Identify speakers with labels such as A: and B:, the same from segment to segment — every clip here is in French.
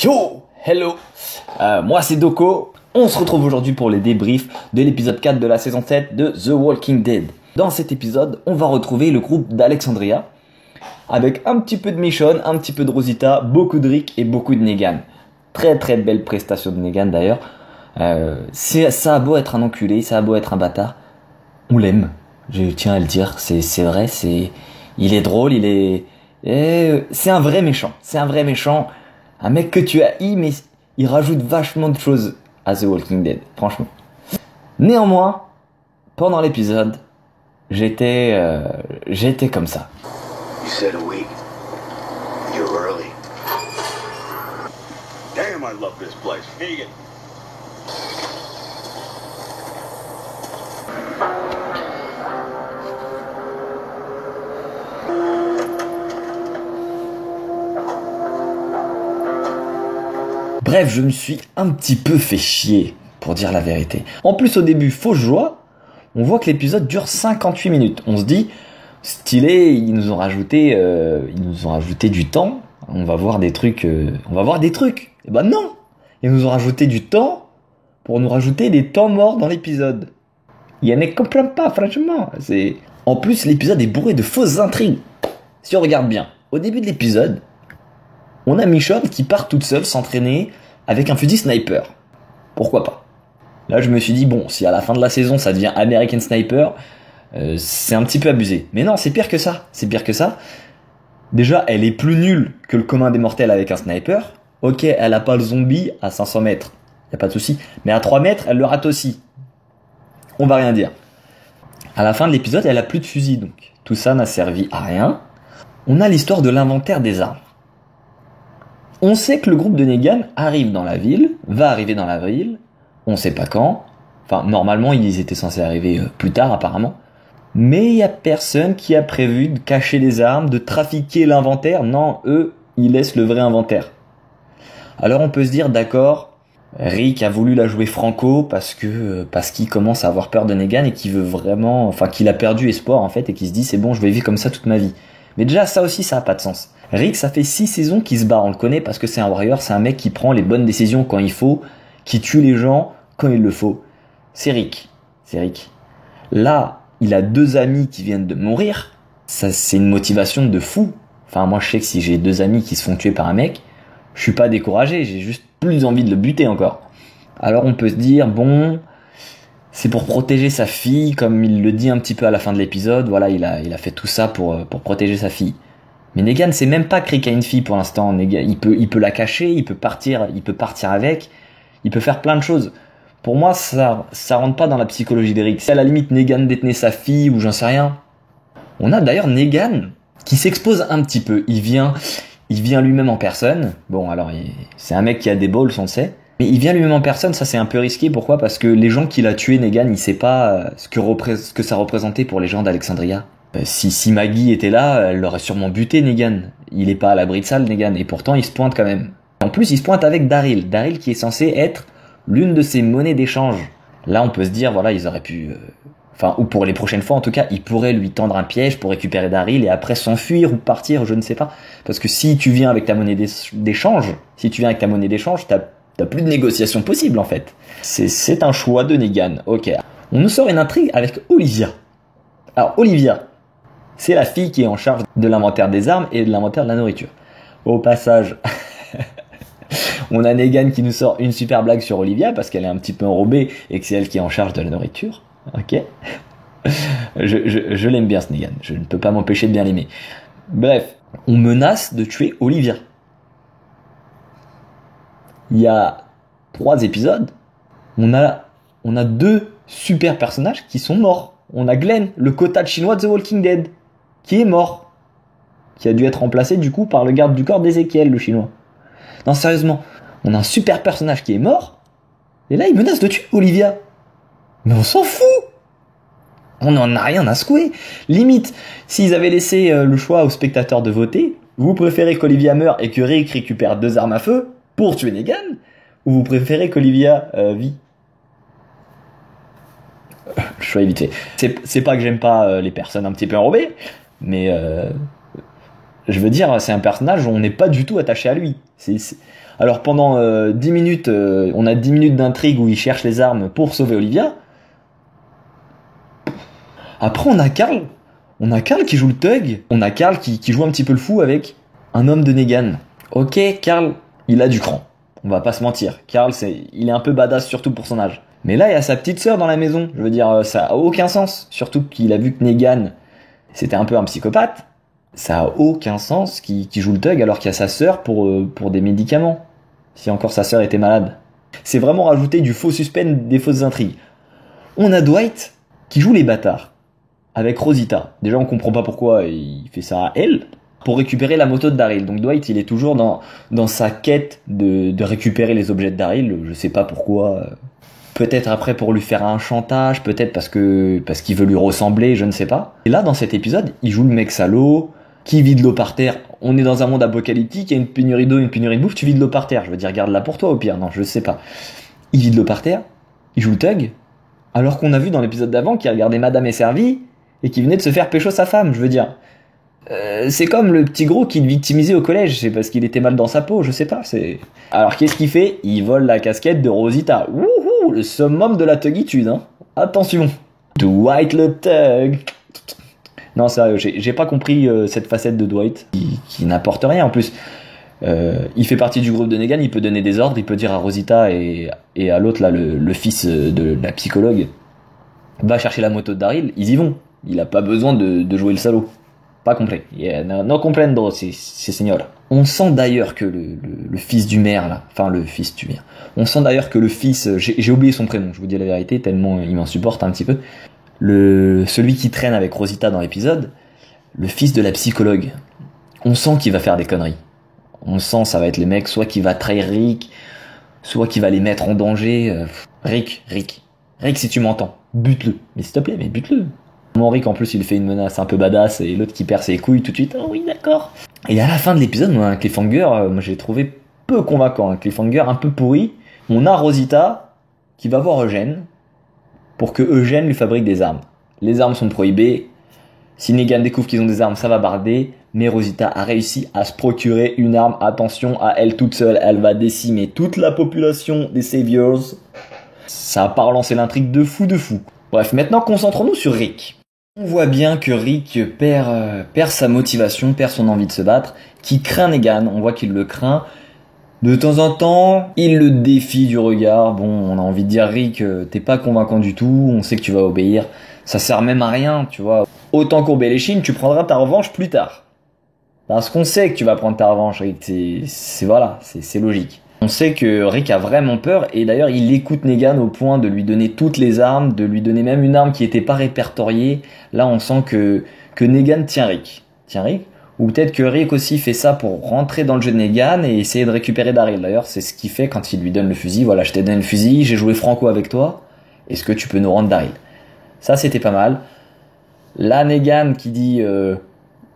A: Yo, hello, moi c'est Doko. On se retrouve aujourd'hui pour les débriefs de l'épisode 4 de la saison 7 de The Walking Dead. Dans cet épisode, on va retrouver le groupe d'Alexandria avec un petit peu de Michonne, un petit peu de Rosita, beaucoup de Rick et beaucoup de Negan. Très très belle prestation de Negan d'ailleurs. Ça a beau être un enculé, ça a beau être un bâtard, on l'aime. Je tiens à le dire, c'est vrai, il est drôle, c'est un vrai méchant. C'est un vrai méchant. Un mec que tu haïs, mais il rajoute vachement de choses à The Walking Dead, franchement. Néanmoins, pendant l'épisode, j'étais comme ça.
B: You said a week. You're early. Damn, I love this place. Negan.
A: Bref, je me suis un petit peu fait chier, pour dire la vérité. En plus, au début, fausse joie, on voit que l'épisode dure 58 minutes. On se dit, stylé, ils nous ont rajouté du temps. On va voir des trucs. Et ben non, ils nous ont rajouté du temps pour nous rajouter des temps morts dans l'épisode. Il ne comprend pas, franchement. En plus, l'épisode est bourré de fausses intrigues. Si on regarde bien, au début de l'épisode, on a Michonne qui part toute seule s'entraîner avec un fusil sniper. Pourquoi pas? Là, je me suis dit, bon, si à la fin de la saison, ça devient American Sniper, c'est un petit peu abusé. Mais non, c'est pire que ça. C'est pire que ça. Déjà, elle est plus nulle que le commun des mortels avec un sniper. Ok, elle a pas le zombie à 500 mètres. Y a pas de souci. Mais à 3 mètres, elle le rate aussi. On va rien dire. À la fin de l'épisode, elle a plus de fusil, donc tout ça n'a servi à rien. On a l'histoire de l'inventaire des armes. On sait que le groupe de Negan va arriver dans la ville, on sait pas quand. Enfin, normalement, ils étaient censés arriver plus tard, apparemment. Mais il y a personne qui a prévu de cacher les armes, de trafiquer l'inventaire. Non, eux, ils laissent le vrai inventaire. Alors on peut se dire, d'accord, Rick a voulu la jouer franco parce qu'il commence à avoir peur de Negan et qu'il veut vraiment, qu'il a perdu espoir en fait et qu'il se dit c'est bon, je vais vivre comme ça toute ma vie. Mais déjà ça aussi ça a pas de sens. Rick, ça fait 6 saisons qu'il se bat, on le connaît parce que c'est un warrior, c'est un mec qui prend les bonnes décisions quand il faut, qui tue les gens quand il le faut. C'est Rick. Là, il a 2 amis qui viennent de mourir, ça c'est une motivation de fou. Enfin moi je sais que si j'ai 2 amis qui se font tuer par un mec, je suis pas découragé, j'ai juste plus envie de le buter encore. Alors on peut se dire, bon, c'est pour protéger sa fille, comme il le dit un petit peu à la fin de l'épisode, voilà, il a fait tout ça pour protéger sa fille. Mais Negan sait même pas que Rick a une fille pour l'instant. Negan, il peut la cacher, il peut partir avec, il peut faire plein de choses. Pour moi, ça rentre pas dans la psychologie d'Eric. Si à la limite Negan détenait sa fille ou j'en sais rien. On a d'ailleurs Negan qui s'expose un petit peu. Il vient lui-même en personne. Bon, alors c'est un mec qui a des balls, on le sait. Mais il vient lui-même en personne, ça c'est un peu risqué. Pourquoi? Parce que les gens qu'il a tués, Negan, il sait pas ce que ça représentait pour les gens d'Alexandria. Si Maggie était là, elle l'aurait sûrement buté, Negan. Il est pas à l'abri de ça, le Negan. Et pourtant, il se pointe quand même. En plus, il se pointe avec Daryl. Daryl qui est censé être l'une de ses monnaies d'échange. Là, on peut se dire, voilà, ils auraient pu... ou pour les prochaines fois, en tout cas, ils pourraient lui tendre un piège pour récupérer Daryl et après s'enfuir ou partir, je ne sais pas. Parce que si tu viens avec ta monnaie d'échange, t'as plus de négociation possible, en fait. C'est un choix de Negan. Ok. On nous sort une intrigue avec Olivia. Alors, Olivia, c'est la fille qui est en charge de l'inventaire des armes et de l'inventaire de la nourriture. Au passage, on a Negan qui nous sort une super blague sur Olivia parce qu'elle est un petit peu enrobée et que c'est elle qui est en charge de la nourriture. Ok. Je l'aime bien ce Negan. Je ne peux pas m'empêcher de bien l'aimer. Bref, on menace de tuer Olivia. Il y a 3 épisodes. On a 2 super personnages qui sont morts. On a Glenn, le quota chinois de The Walking Dead, qui est mort. Qui a dû être remplacé du coup par le garde du corps d'Ezekiel, le chinois. Non, sérieusement, on a un super personnage qui est mort, et là il menace de tuer Olivia. Mais on s'en fout. On n'en a rien à secouer. Limite, s'ils avaient laissé le choix aux spectateurs de voter, vous préférez qu'Olivia meure et que Rick récupère 2 armes à feu pour tuer Negan, ou vous préférez qu'Olivia vit? Je suis vite fait. C'est pas que j'aime pas les personnes un petit peu enrobées, mais je veux dire, c'est un personnage où on n'est pas du tout attaché à lui. Alors pendant 10 minutes, on a 10 minutes d'intrigue où il cherche les armes pour sauver Olivia. Après on a Carl. On a Carl qui joue le thug. On a Carl qui joue un petit peu le fou avec un homme de Negan. Ok, Carl, il a du cran. On va pas se mentir. Carl, il est un peu badass, surtout pour son âge. Mais là, il y a sa petite sœur dans la maison. Je veux dire, ça a aucun sens. Surtout qu'il a vu que Negan, c'était un peu un psychopathe. Ça a aucun sens qu'il joue le thug alors qu'il y a sa sœur pour des médicaments. Si encore sa sœur était malade. C'est vraiment rajouter du faux suspense, des fausses intrigues. On a Dwight qui joue les bâtards. Avec Rosita. Déjà, on comprend pas pourquoi il fait ça à elle. Pour récupérer la moto de Daryl. Donc Dwight, il est toujours dans sa quête de récupérer les objets de Daryl. Je sais pas pourquoi. Peut-être après pour lui faire un chantage. Peut-être parce qu'il veut lui ressembler. Je ne sais pas. Et là, dans cet épisode, il joue le mec salaud qui vide l'eau par terre. On est dans un monde apocalyptique. Il y a une pénurie d'eau, une pénurie de bouffe. Tu vides l'eau par terre. Je veux dire, garde-la pour toi au pire. Non, je sais pas. Il vide l'eau par terre. Il joue le thug. Alors qu'on a vu dans l'épisode d'avant qu'il regardait Madame est servie. Et qui venait de se faire pécho sa femme, je veux dire. C'est comme le petit gros qui le victimisait au collège, c'est parce qu'il était mal dans sa peau, je sais pas. Alors qu'est-ce qu'il fait? Il vole la casquette de Rosita. Wouhou, le summum de la thugitude, hein. Attention. Dwight le thug. Non, sérieux, j'ai pas compris cette facette de Dwight qui n'apporte rien en plus. Il fait partie du groupe de Negan, il peut donner des ordres, il peut dire à Rosita et à l'autre là, le fils de la psychologue, va chercher la moto de Daryl, ils y vont. Il a pas besoin de jouer le salaud. Pas complet. Yeah, no comprendo, c'est señor. On sent d'ailleurs que le fils du maire, là, enfin le fils du maire, on sent d'ailleurs que le fils, j'ai oublié son prénom, je vous dis la vérité, tellement il m'insupporte un petit peu, celui qui traîne avec Rosita dans l'épisode, le fils de la psychologue, on sent qu'il va faire des conneries. On sent ça va être le mec, soit qui va trahir Rick, soit qui va les mettre en danger. Rick, si tu m'entends, bute-le. Mais s'il te plaît, mais bute-le. Mon Rick, en plus, il fait une menace un peu badass et l'autre qui perd ses couilles tout de suite. Oh oui, d'accord. Et à la fin de l'épisode, un cliffhanger, moi j'ai trouvé peu convaincant. Un cliffhanger un peu pourri. On a Rosita qui va voir Eugène pour que Eugène lui fabrique des armes. Les armes sont prohibées. Si Negan découvre qu'ils ont des armes, ça va barder. Mais Rosita a réussi à se procurer une arme. Attention à elle toute seule. Elle va décimer toute la population des Saviors. Ça a pas relancé l'intrigue de fou. Bref, maintenant concentrons-nous sur Rick. On voit bien que Rick perd sa motivation, perd son envie de se battre, qui craint Negan, on voit qu'il le craint. De temps en temps, il le défie du regard. Bon, on a envie de dire Rick, t'es pas convaincant du tout, on sait que tu vas obéir. Ça sert même à rien, tu vois. Autant courber les chines, tu prendras ta revanche plus tard. Parce qu'on sait que tu vas prendre ta revanche, Rick, c'est logique. On sait que Rick a vraiment peur et d'ailleurs il écoute Negan au point de lui donner toutes les armes, de lui donner même une arme qui n'était pas répertoriée. Là on sent que Negan tient Rick. Ou peut-être que Rick aussi fait ça pour rentrer dans le jeu de Negan et essayer de récupérer Daryl. D'ailleurs c'est ce qu'il fait quand il lui donne le fusil. Voilà, je t'ai donné le fusil, j'ai joué franco avec toi. Est-ce que tu peux nous rendre Daryl? Ça c'était pas mal. Là Negan qui dit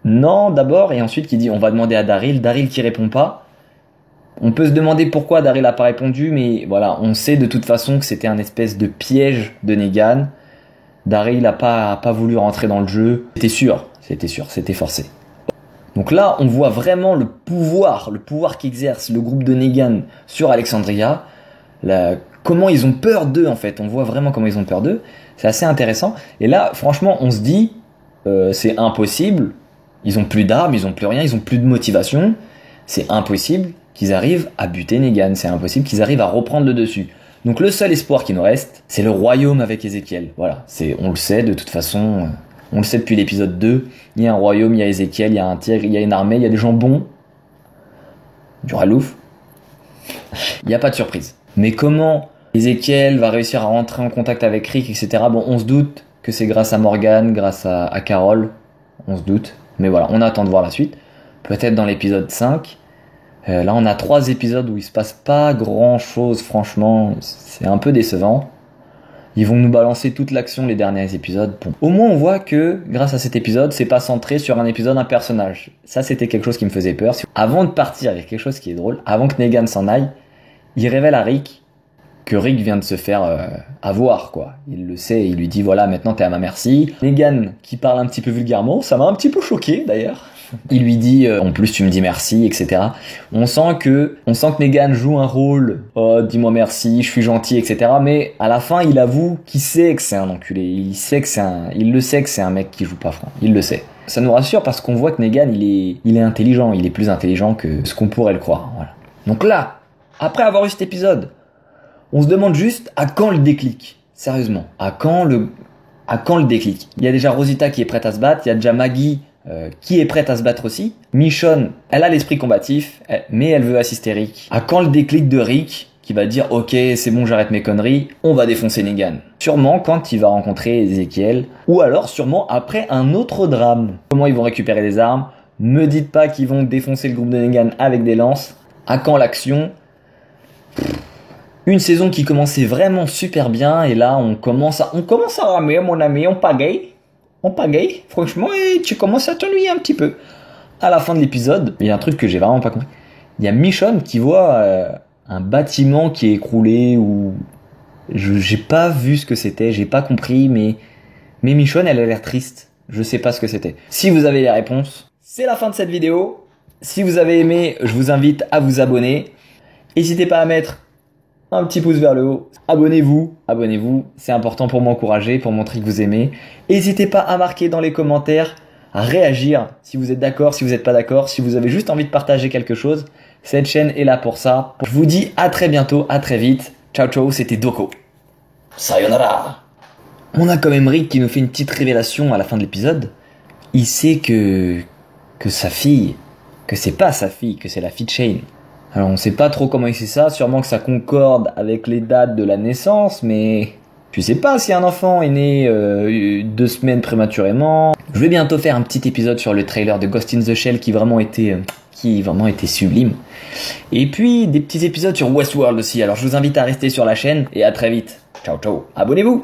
A: non d'abord et ensuite qui dit on va demander à Daryl. Daryl qui répond pas. On peut se demander pourquoi Daryl n'a pas répondu, mais voilà, on sait de toute façon que c'était un espèce de piège de Negan. Daryl n'a pas voulu rentrer dans le jeu. C'était forcé. Donc là, on voit vraiment le pouvoir qu'exerce le groupe de Negan sur Alexandria. Comment ils ont peur d'eux, en fait. On voit vraiment comment ils ont peur d'eux. C'est assez intéressant. Et là, franchement, on se dit, c'est impossible. Ils ont plus d'armes, ils ont plus rien, ils ont plus de motivation. C'est impossible qu'ils arrivent à buter Negan, c'est impossible qu'ils arrivent à reprendre le dessus. Donc le seul espoir qui nous reste, c'est le royaume avec Ézéchiel. Voilà, on le sait de toute façon, on le sait depuis l'épisode 2, il y a un royaume, il y a Ézéchiel, il y a un tigre, il y a une armée, il y a des gens bons, du ralouf, il n'y a pas de surprise. Mais comment Ézéchiel va réussir à rentrer en contact avec Rick, etc. Bon, on se doute que c'est grâce à Morgan, grâce à Carol, on se doute, mais voilà, on attend de voir la suite. Peut-être dans l'épisode 5. Là, on a 3 épisodes où il se passe pas grand-chose, franchement. C'est un peu décevant. Ils vont nous balancer toute l'action les derniers épisodes. Bon. Au moins, on voit que, grâce à cet épisode, c'est pas centré sur un épisode, un personnage. Ça, c'était quelque chose qui me faisait peur. Avant de partir, il y a quelque chose qui est drôle. Avant que Negan s'en aille, il révèle à Rick que Rick vient de se faire avoir, quoi. Il le sait, il lui dit, voilà, maintenant t'es à ma merci. Negan, qui parle un petit peu vulgairement, ça m'a un petit peu choqué, d'ailleurs. Il lui dit en plus tu me dis merci, etc. On sent que Negan joue un rôle, oh dis-moi merci, je suis gentil, etc. Mais à la fin il avoue qu'il sait que c'est un enculé, il le sait que c'est un mec qui joue pas franc, il le sait. Ça nous rassure parce qu'on voit que Negan il est intelligent, il est plus intelligent que ce qu'on pourrait le croire. Voilà. Donc là, après avoir eu cet épisode, on se demande juste à quand le déclic. Sérieusement, à quand le déclic. Il y a déjà Rosita qui est prête à se battre, il y a déjà Maggie qui est prête à se battre aussi. Michonne, elle a l'esprit combatif, mais elle veut assister Rick. À quand le déclic de Rick qui va dire ok c'est bon j'arrête mes conneries, on va défoncer Negan. Sûrement quand il va rencontrer Ezekiel, ou alors sûrement après un autre drame. Comment ils vont récupérer des armes? Me dites pas qu'ils vont défoncer le groupe de Negan avec des lances. À quand l'action? Une saison qui commençait vraiment super bien et là on commence à ramer mon ami, on pagaille, franchement et tu commences à t'ennuyer un petit peu. À la fin de l'épisode, il y a un truc que j'ai vraiment pas compris. Il y a Michonne qui voit un bâtiment qui est écroulé ou j'ai pas vu ce que c'était, j'ai pas compris mais Michonne elle a l'air triste. Je sais pas ce que c'était. Si vous avez les réponses, c'est la fin de cette vidéo. Si vous avez aimé, je vous invite à vous abonner. N'hésitez pas à mettre un petit pouce vers le haut. Abonnez-vous, c'est important pour m'encourager, pour montrer que vous aimez. N'hésitez pas à marquer dans les commentaires, à réagir si vous êtes d'accord, si vous n'êtes pas d'accord, si vous avez juste envie de partager quelque chose. Cette chaîne est là pour ça. Je vous dis à très bientôt, à très vite. Ciao ciao, c'était Doko. Sayonara. On a quand même Rick qui nous fait une petite révélation à la fin de l'épisode. Il sait que sa fille, que c'est pas sa fille, que c'est la fille de Shane. Alors on sait pas trop comment il sait ça, sûrement que ça concorde avec les dates de la naissance, mais je sais pas si un enfant est né 2 semaines prématurément. Je vais bientôt faire un petit épisode sur le trailer de Ghost in the Shell qui vraiment était sublime. Et puis des petits épisodes sur Westworld aussi, alors je vous invite à rester sur la chaîne et à très vite. Ciao ciao, abonnez-vous.